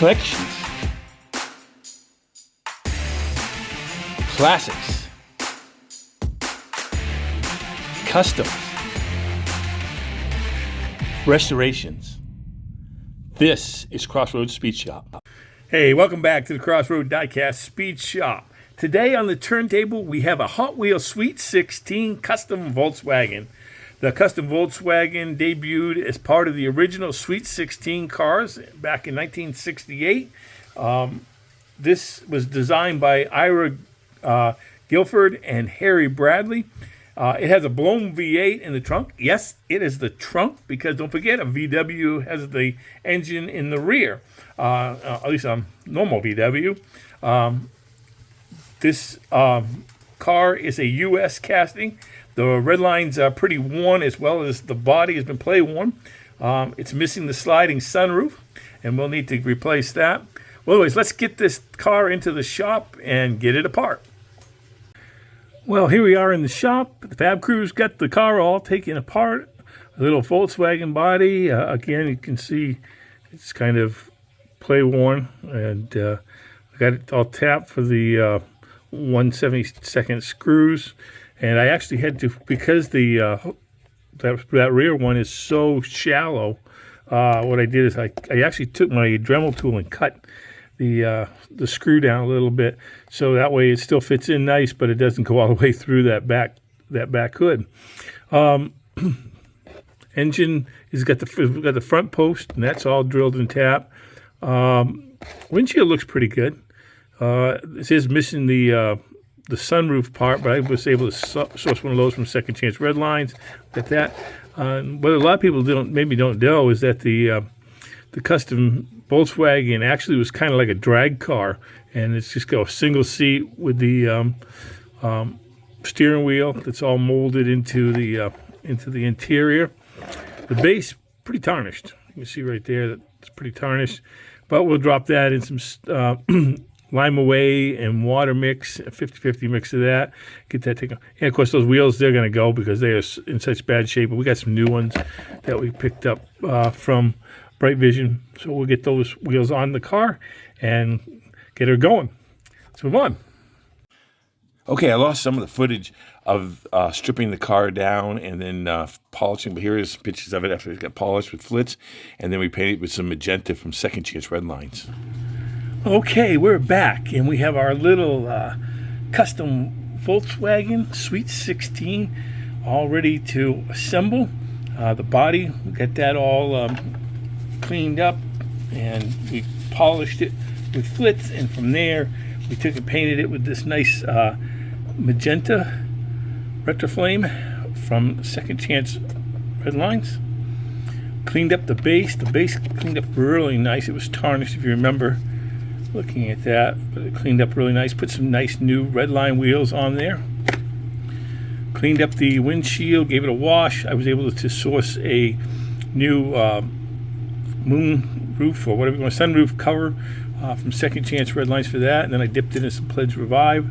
collections, classics, customs, restorations. This is Crossroads Speed Shop. Hey, welcome back to the Crossroads Diecast Speed Shop. Today on the turntable, we have a Hot Wheels Sweet 16 custom Volkswagen. The custom Volkswagen debuted as part of the original Sweet 16 cars back in 1968. This was designed by Ira Guilford and Harry Bradley. It has a blown V8 in the trunk. Yes, it is the trunk because don't forget a VW has the engine in the rear, at least a normal VW. This car is a U.S. casting. The red lines are pretty worn as well as the body has been play worn. It's missing the sliding sunroof, and we'll need to replace that. Well, anyways, let's get this car into the shop and get it apart. Well, here we are in the shop. The fab crew's got the car all taken apart. A little Volkswagen body. Again, you can see it's kind of play worn, and got it all tapped for the 1/72 screws. And I actually had to, because the that rear one is so shallow, what I did is I actually took my Dremel tool and cut the screw down a little bit, so that way it still fits in nice, but it doesn't go all the way through that back hood. Engine has got the front post, and that's all drilled and tapped. Windshield looks pretty good. This is missing the sunroof part, but I was able to source one of those from Second Chance Red Lines. At that, what a lot of people don't know is that the custom Volkswagen actually was kind of like a drag car, and it's just got a single seat with the steering wheel that's all molded into the interior. The base pretty tarnished. You can see right there that it's pretty tarnished, but we'll drop that in some lime away and water mix, a 50-50 mix of that. Get that taken. And of course, those wheels, they're going to go because they are in such bad shape. But we got some new ones that we picked up from Bright Vision. So we'll get those wheels on the car and get her going. Let's move on. Okay, I lost some of the footage of stripping the car down and then polishing. But here is some pictures of it after it got polished with flits. And then we painted with some magenta from Second Chance Red Lines. Okay, we're back, and we have our little custom Volkswagen Sweet 16 all ready to assemble. The body, we got that all cleaned up, and we polished it with flits, and from there we took and painted it with this nice magenta retroflame from Second Chance Red Lines. Cleaned up the base. The base cleaned up really nice. It was tarnished, if you remember looking at that, but it cleaned up really nice. Put some nice new red line wheels on there. Cleaned up the windshield, gave it a wash. I was able to source a new moon roof, or whatever you want, sunroof cover from Second Chance Red Lines for that, and then I dipped it in some Pledge Revive.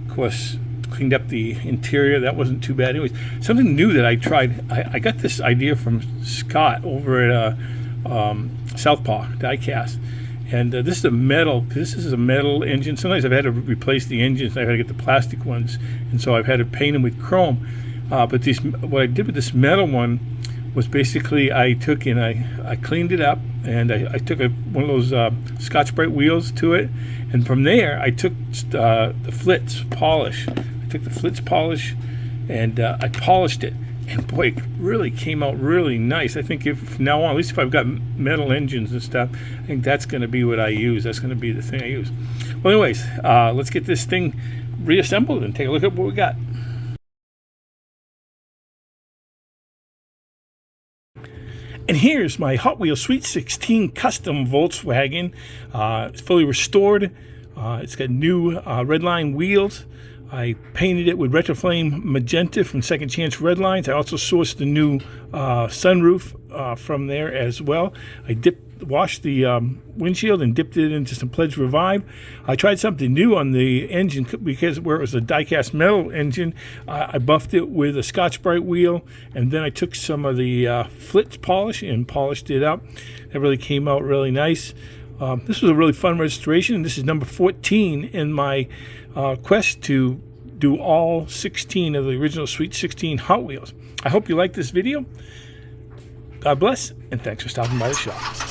Of course, cleaned up the interior. That wasn't too bad. Anyways, something new that I tried, I got this idea from Scott over at Southpaw Diecast. And this is a metal, because this is a metal engine. Sometimes I've had to replace the engines. I've had to get the plastic ones, and so I've had to paint them with chrome. But what I did with this metal one was basically I took and I cleaned it up, and I took one of those Scotch-Brite wheels to it, and from there I took the Flitz polish. I took the Flitz polish, and I polished it. And boy, it really came out really nice. I think from now on, at least if I've got metal engines and stuff, I think that's going to be what I use. That's going to be the thing I use. Well, anyways, let's get this thing reassembled and take a look at what we got. And here's my Hot Wheels Sweet 16 custom Volkswagen. It's fully restored. It's got new red line wheels. I painted it with Retroflame Magenta from Second Chance Red Lines. I also sourced the new sunroof from there as well. I washed the windshield and dipped it into some Pledge Revive. I tried something new on the engine because where it was a die-cast metal engine, I buffed it with a Scotch-Brite wheel, and then I took some of the Flitz polish and polished it up. That really came out really nice. This was a really fun restoration, and this is number 14 in my quest to do all 16 of the original Sweet 16 Hot Wheels. I hope you like this video. God bless, and thanks for stopping by the shop.